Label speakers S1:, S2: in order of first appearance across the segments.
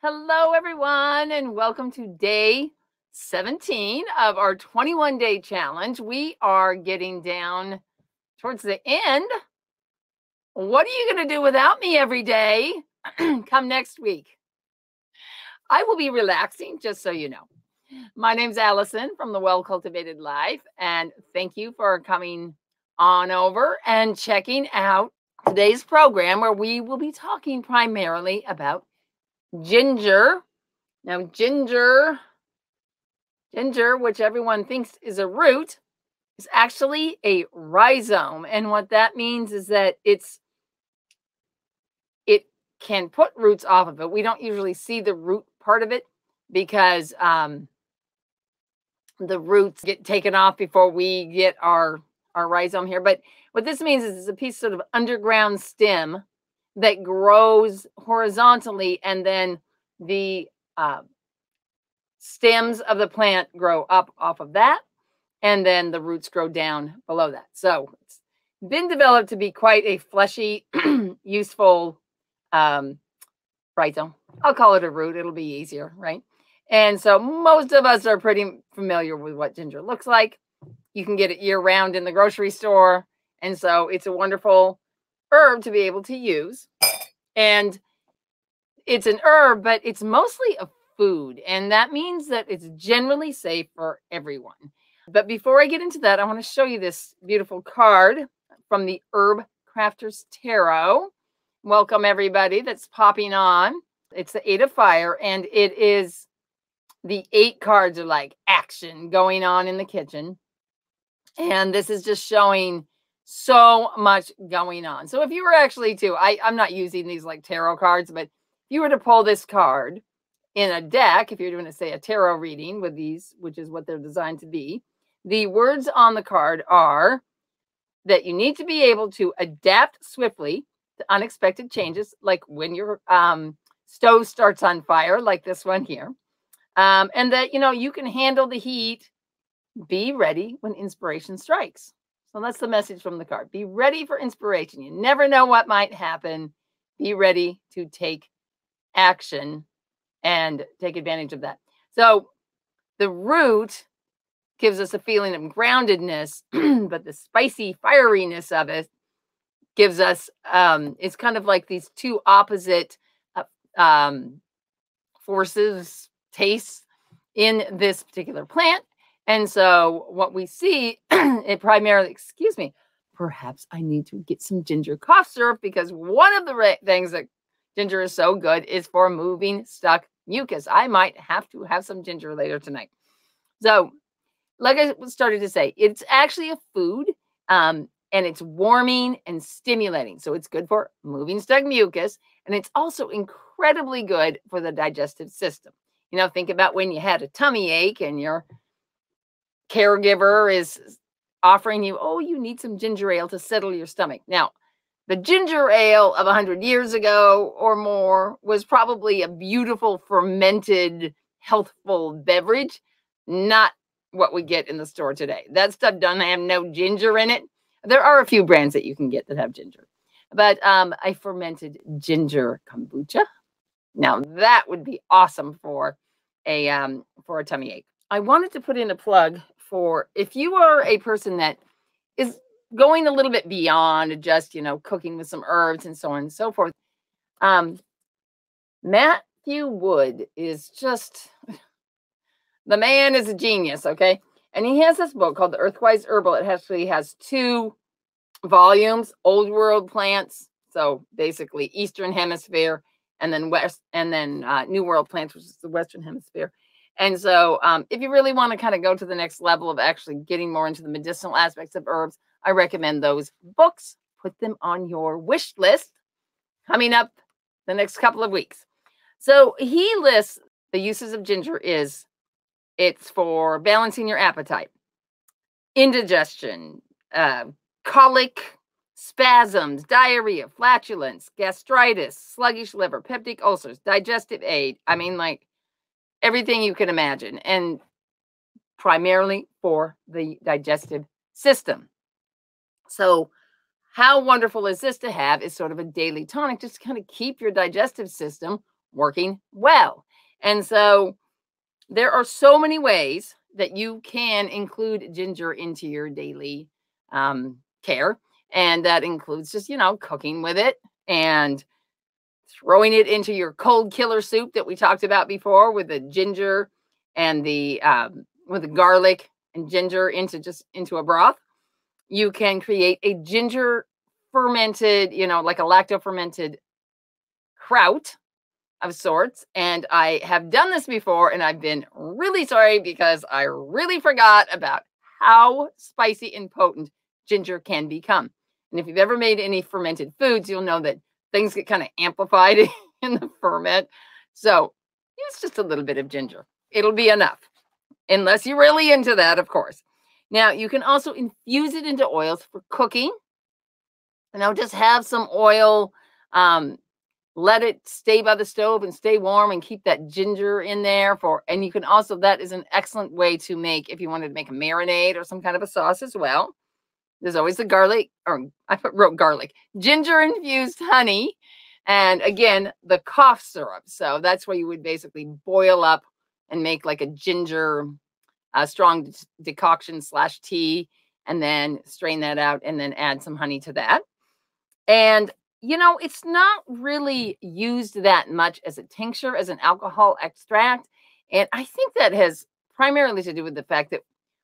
S1: Hello, everyone, and welcome to day 17 of our 21-day challenge. We are getting down towards the end. What are you going to do without me every day come next week? I will be relaxing, just so you know. My name's Allison from The Well Cultivated Life, and thank you for coming on over and checking out today's program, where we will be talking primarily about ginger. Now, ginger, which everyone thinks is a root, is actually a rhizome. And what that means is that it can put roots off of it. We don't usually see the root part of it because the roots get taken off before we get our rhizome here. But what this means is it's a piece of underground stem that grows horizontally, and then the stems of the plant grow up off of that, and then the roots grow down below that. So it's been developed to be quite a fleshy, useful rhizome. I'll call it a root. It'll be easier, right? And so most of us are pretty familiar with what ginger looks like. You can get it year-round in the grocery store, and so it's a wonderful herb to be able to use. And it's an herb, but it's mostly a food, and that means that it's generally safe for everyone. But before I get into that, I want to show you this beautiful card from the Herbcrafter's Tarot. Welcome, everybody that's popping on. It's the 8 of Fire, and it is the 8 cards are like action going on in the kitchen. And this is just showing so much going on. So if you were actually to, I'm not using these like tarot cards, but if you were to pull this card in a deck, if you're doing, say, a tarot reading with these, which is what they're designed to be, the words on the card are that you need to be able to adapt swiftly to unexpected changes, like when your stove starts on fire, like this one here, and that, you can handle the heat. Be ready when inspiration strikes. So that's the message from the card. Be ready for inspiration. You never know what might happen. Be ready to take action and take advantage of that. So the root gives us a feeling of groundedness, but the spicy fieriness of it gives us, it's kind of like these two opposite forces, tastes in this particular plant. And so what we see, it primarily, perhaps I need to get some ginger cough syrup, because one of the things that ginger is so good is for moving stuck mucus. I might have to have some ginger later tonight. So like I started to say, it's actually a food, and it's warming and stimulating. So it's good for moving stuck mucus, and it's also incredibly good for the digestive system. Think about when you had a tummy ache and your caregiver is offering you, oh, you need some ginger ale to settle your stomach. Now, the ginger ale of 100 years ago or more was probably a beautiful, fermented, healthful beverage, not what we get in the store today. That stuff doesn't have no ginger in it. There are a few brands that you can get that have ginger, but a fermented ginger kombucha. Now that would be awesome for a tummy ache. I wanted to put in a plug for if you are a person that is going a little bit beyond just, cooking with some herbs and so on and so forth. Matthew Wood is just, the man is a genius, okay? And he has this book called the Earthwise Herbal. It actually has 2 volumes, Old World Plants, so basically Eastern Hemisphere, and then New World Plants, which is the Western Hemisphere. And so if you really want to kind of go to the next level of actually getting more into the medicinal aspects of herbs, I recommend those books. Put them on your wish list coming up the next couple of weeks. So he lists the uses of ginger it's for balancing your appetite, indigestion, colic, spasms, diarrhea, flatulence, gastritis, sluggish liver, peptic ulcers, digestive aid. I mean, like everything you can imagine, and primarily for the digestive system. So how wonderful is this to have is sort of a daily tonic, just to kind of keep your digestive system working well. And so there are so many ways that you can include ginger into your daily care. And that includes just, cooking with it and throwing it into your cold killer soup that we talked about before with the ginger and with the garlic and ginger into a broth. You can create a ginger fermented, like a lacto fermented kraut of sorts. And I have done this before and I've been really sorry because I really forgot about how spicy and potent ginger can become. And if you've ever made any fermented foods, you'll know that things get kind of amplified in the ferment. So use just a little bit of ginger. It'll be enough, unless you're really into that, of course. Now, you can also infuse it into oils for cooking. Just have some oil, let it stay by the stove and stay warm and keep that ginger in there and you can also, that is an excellent way to make, if you wanted to make a marinade or some kind of a sauce as well. There's always the garlic, or I wrote garlic, ginger infused honey. And again, the cough syrup. So that's where you would basically boil up and make like a ginger strong decoction / tea, and then strain that out and then add some honey to that. And, it's not really used that much as a tincture, as an alcohol extract. And I think that has primarily to do with the fact that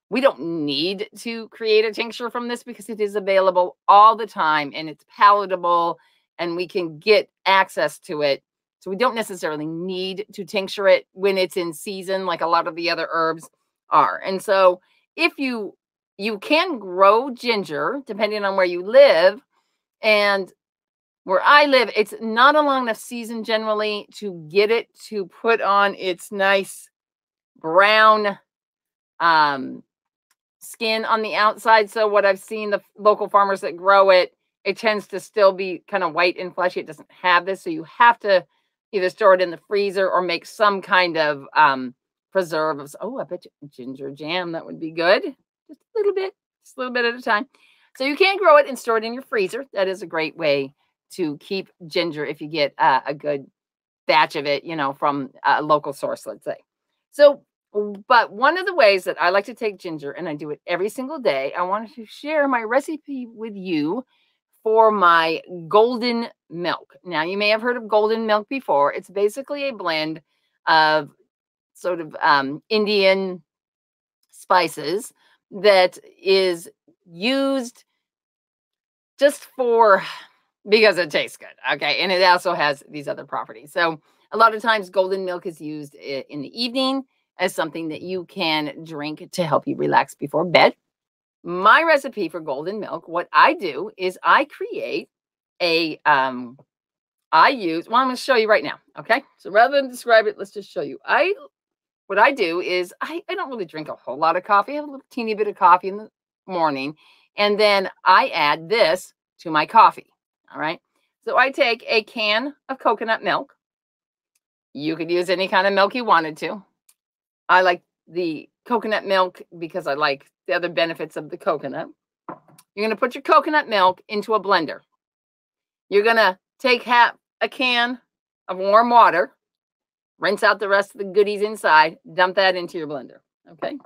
S1: we don't need to create a tincture from this because it is available all the time and it's palatable and we can get access to it. So we don't necessarily need to tincture it when it's in season like a lot of the other herbs are. And so if you can grow ginger depending on where you live, and where I live, it's not a long enough season generally to get it to put on its nice brown skin on the outside. So what I've seen, the local farmers that grow it, it tends to still be kind of white and fleshy. It doesn't have this. So you have to either store it in the freezer or make some kind of preserve of, I bet you ginger jam, that would be good. Just a little bit at a time. So you can grow it and store it in your freezer. That is a great way to keep ginger if you get a good batch of it, from a local source, let's say. So, but one of the ways that I like to take ginger, and I do it every single day, I wanted to share my recipe with you for my golden milk. Now, you may have heard of golden milk before. It's basically a blend of sort of Indian spices that is used just because it tastes good. Okay. And it also has these other properties. So a lot of times golden milk is used in the evening as something that you can drink to help you relax before bed. My recipe for golden milk, what I do is I create I'm going to show you right now. Okay. So rather than describe it, let's just show you. What I do is I don't really drink a whole lot of coffee. I have a little teeny bit of coffee in the morning. And then I add this to my coffee. All right. So I take a can of coconut milk. You could use any kind of milk you wanted to. I like the coconut milk because I like the other benefits of the coconut. You're going to put your coconut milk into a blender. You're going to take half a can of warm water, rinse out the rest of the goodies inside, dump that into your blender. Okay.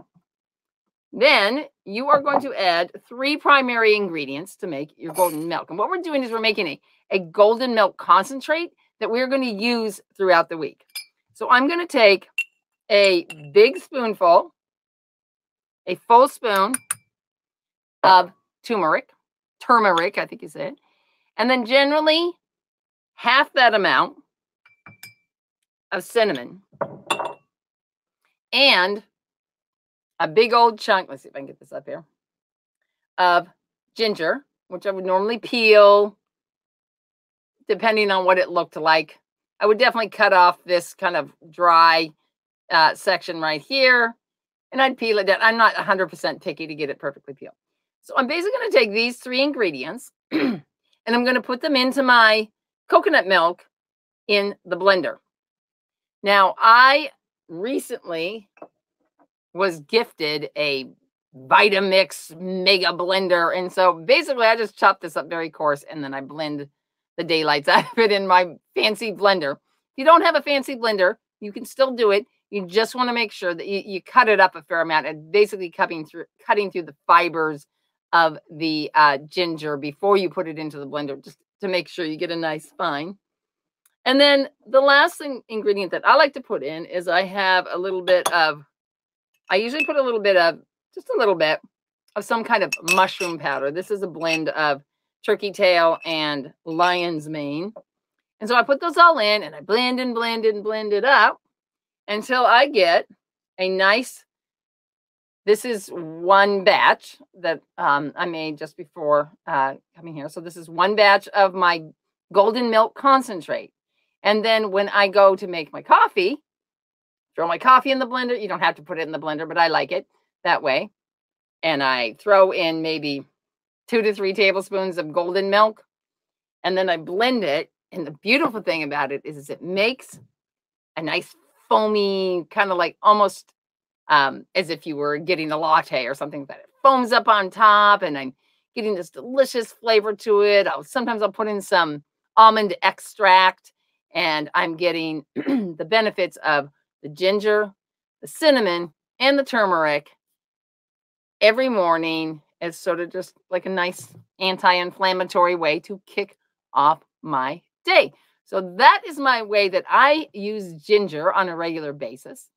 S1: Then you are going to add 3 primary ingredients to make your golden milk. And what we're doing is we're making a golden milk concentrate that we're going to use throughout the week. So I'm going to take a big spoonful, a full spoon of turmeric, I think you said, and then generally half that amount of cinnamon and a big old chunk, let's see if I can get this up here, of ginger, which I would normally peel depending on what it looked like. I would definitely cut off this kind of dry section right here, and I'd peel it down. I'm not 100% picky to get it perfectly peeled. So I'm basically going to take these 3 ingredients and I'm going to put them into my coconut milk in the blender. Now, I recently was gifted a Vitamix mega blender. And so basically I just chop this up very coarse and then I blend the daylights out of it in my fancy blender. you don't have a fancy blender, you can still do it. You just want to make sure that you cut it up a fair amount and basically cutting through the fibers of the ginger before you put it into the blender, just to make sure you get a nice fine. And then the last ingredient that I like to put in is I have a little bit of, I usually put a little bit of, just a little bit of some kind of mushroom powder. This is a blend of turkey tail and lion's mane. And so I put those all in and I blend and blend and blend it up until I get a nice, this is one batch that I made just before coming here. So this is one batch of my golden milk concentrate. And then when I go to make my coffee, throw my coffee in the blender. You don't have to put it in the blender, but I like it that way. And I throw in maybe 2 to 3 tablespoons of golden milk. And then I blend it. And the beautiful thing about it is it makes a nice foamy, kind of like almost as if you were getting a latte or something like that. It foams up on top and I'm getting this delicious flavor to it. Sometimes I'll put in some almond extract and I'm getting the benefits of the ginger, the cinnamon, and the turmeric every morning as sort of just like a nice anti-inflammatory way to kick off my day. So that is my way that I use ginger on a regular basis.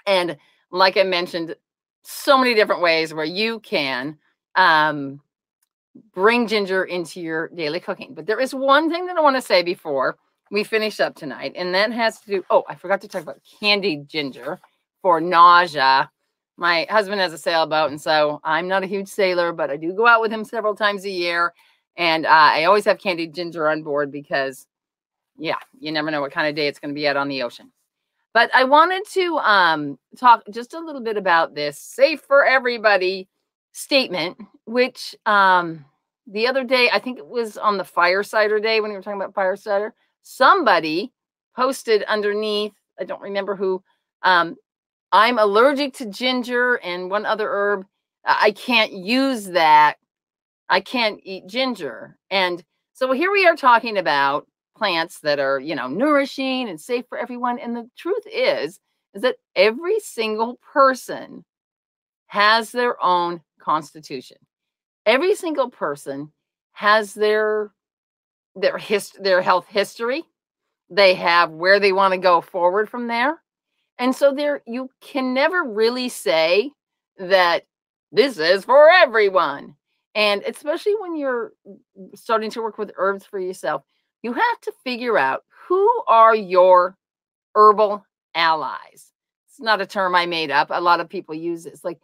S1: And like I mentioned, so many different ways where you can bring ginger into your daily cooking. But there is one thing that I want to say before we finish up tonight, and that has to do, oh, I forgot to talk about candied ginger for nausea. My husband has a sailboat, and so I'm not a huge sailor, but I do go out with him several times a year. And I always have candied ginger on board because, yeah, you never know what kind of day it's going to be out on the ocean. But I wanted to talk just a little bit about this safe for everybody statement, which the other day, I think it was on the fire cider day when we were talking about fire cider, somebody posted underneath, I don't remember who, I'm allergic to ginger and one other herb. I can't use that. I can't eat ginger. And so here we are talking about plants that are, you know, nourishing and safe for everyone. And the truth is that every single person has their own constitution. Every single person has their health history. They have where they want to go forward from there. And so you can never really say that this is for everyone. And especially when you're starting to work with herbs for yourself, you have to figure out who are your herbal allies. It's not a term I made up. A lot of people use it. It's like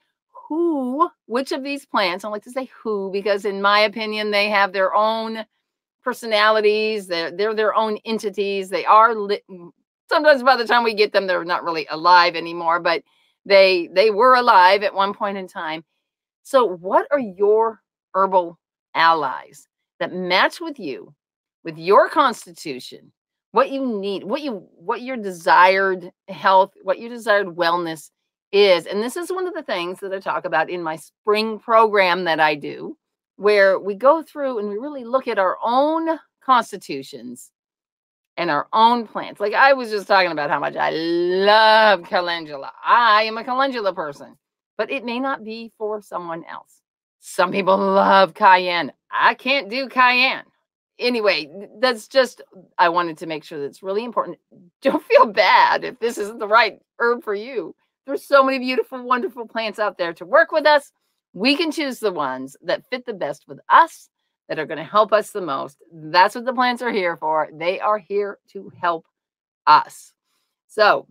S1: which of these plants, I like to say who, because in my opinion, they have their own personalities. They're their own entities. They are sometimes by the time we get them, they're not really alive anymore, but they were alive at one point in time. So what are your herbal allies that match with you, with your constitution, what you need, what your desired health, what your desired wellness is? And this is one of the things that I talk about in my spring program that I do, where we go through and we really look at our own constitutions and our own plants. Like I was just talking about how much I love calendula. I am a calendula person, but it may not be for someone else. Some people love cayenne. I can't do cayenne. Anyway, that's just, I wanted to make sure that's really important. Don't feel bad if this isn't the right herb for you. There's so many beautiful, wonderful plants out there to work with us. We can choose the ones that fit the best with us, that are going to help us the most. That's what the plants are here for. They are here to help us. So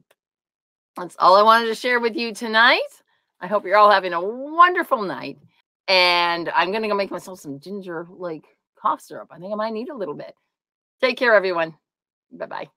S1: that's all I wanted to share with you tonight. I hope you're all having a wonderful night. And I'm going to go make myself some ginger like cough syrup. I think I might need a little bit. Take care, everyone. Bye-bye.